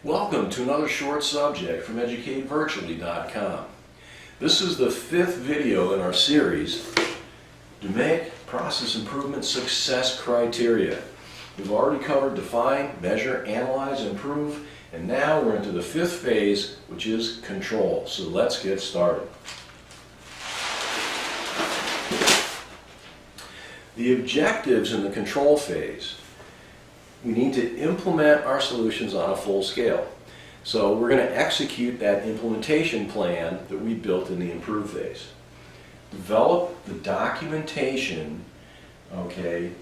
Welcome to another short subject from EducateVirtually.com. This is the 5th video in our series, DMAIC Process Improvement Success Criteria. We've already covered define, measure, analyze, improve, and now we're into the 5th phase, which is control. So let's get started. The objectives in the control phase: we need to implement our solutions on a full scale. So we're going to execute that implementation plan that we built in the improve phase. Develop the documentation,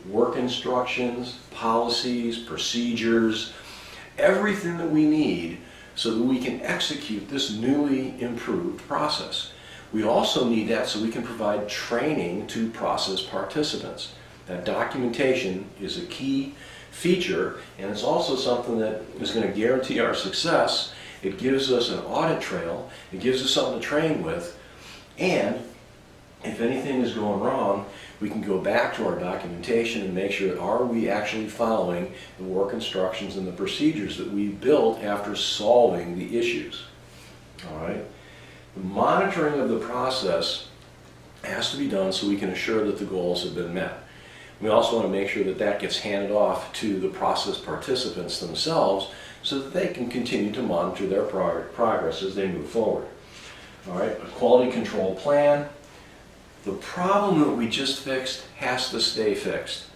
work instructions, policies, procedures, everything that we need so that we can execute this newly improved process. We also need that so we can provide training to process participants. That documentation is a key feature, and it's also something that is going to guarantee our success. It gives us an audit trail, it gives us something to train with, and if anything is going wrong, we can go back to our documentation and make sure, are we actually following the work instructions and the procedures that we built after solving the issues. All right. The monitoring of the process has to be done so we can assure that the goals have been met. We also want to make sure that that gets handed off to the process participants themselves so that they can continue to monitor their progress as they move forward. All right, a quality control plan. The problem that we just fixed has to stay fixed.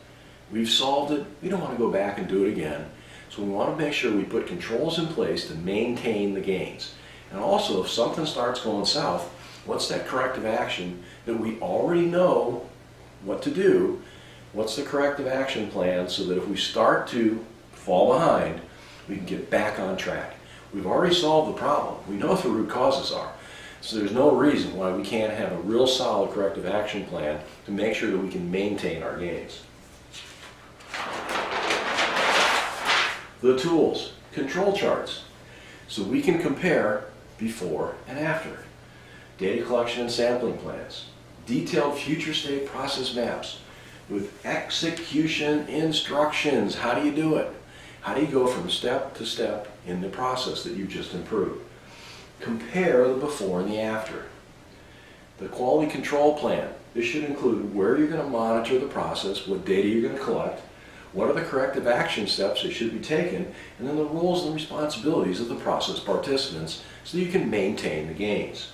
We've solved it. We don't want to go back and do it again. So we want to make sure we put controls in place to maintain the gains. And also, if something starts going south, what's that corrective action that we already know what to do? What's the corrective action plan so that if we start to fall behind, we can get back on track? We've already solved the problem. We know what the root causes are. So there's no reason why we can't have a real solid corrective action plan to make sure that we can maintain our gains. The tools, control charts, so we can compare before and after. Data collection and sampling plans, detailed future state process maps with execution instructions. How do you do it? How do you go from step to step in the process that you just improved? Compare the before and the after. The quality control plan. This should include where you're going to monitor the process, what data you're going to collect, what are the corrective action steps that should be taken, and then the roles and responsibilities of the process participants so you can maintain the gains.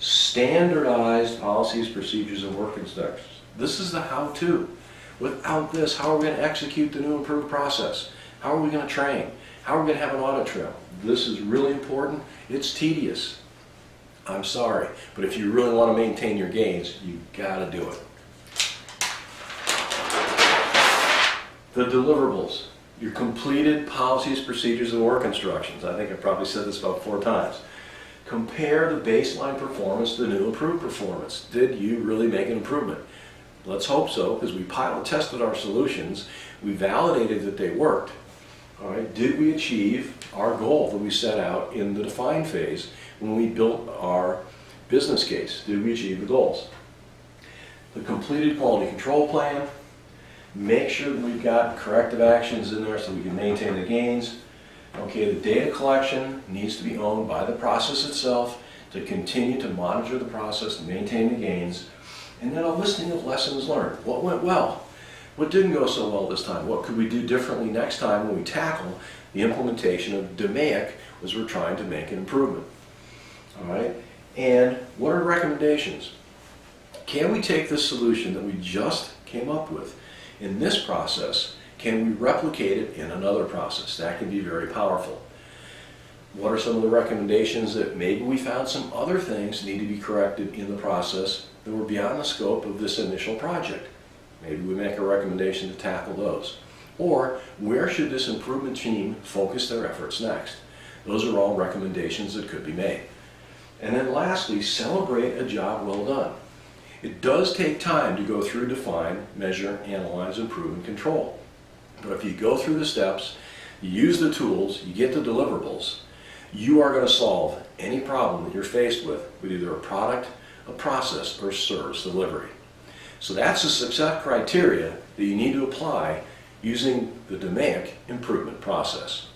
Standardized policies, procedures, and work instructions. This is the how-to. Without this, how are we going to execute the new improved process? How are we going to train? How are we going to have an audit trail? This is really important. It's tedious. I'm sorry, but if you really want to maintain your gains, you've got to do it. The deliverables, your completed policies, procedures, and work instructions. I think I probably said this about 4 times. Compare the baseline performance to the new improved performance. Did you really make an improvement? Let's hope so, because we pilot tested our solutions. We validated that they worked. All right. Did we achieve our goal that we set out in the define phase when we built our business case? Did we achieve the goals? The completed quality control plan. Make sure that we've got corrective actions in there so we can maintain the gains. Okay, the data collection needs to be owned by the process itself to continue to monitor the process and maintain the gains. And then a listing of lessons learned. What went well? What didn't go so well this time? What could we do differently next time when we tackle the implementation of DMAIC as we're trying to make an improvement? All right, and what are the recommendations? Can we take this solution that we just came up with in this process? Can we replicate it in another process? That can be very powerful. What are some of the recommendations that maybe we found some other things need to be corrected in the process that were beyond the scope of this initial project? Maybe we make a recommendation to tackle those. Or where should this improvement team focus their efforts next? Those are all recommendations that could be made. And then lastly, celebrate a job well done. It does take time to go through define, measure, analyze, improve, and control. But if you go through the steps, you use the tools, you get the deliverables, you are going to solve any problem that you're faced with either a product, a process, or service delivery. So that's the success criteria that you need to apply using the DMAIC improvement process.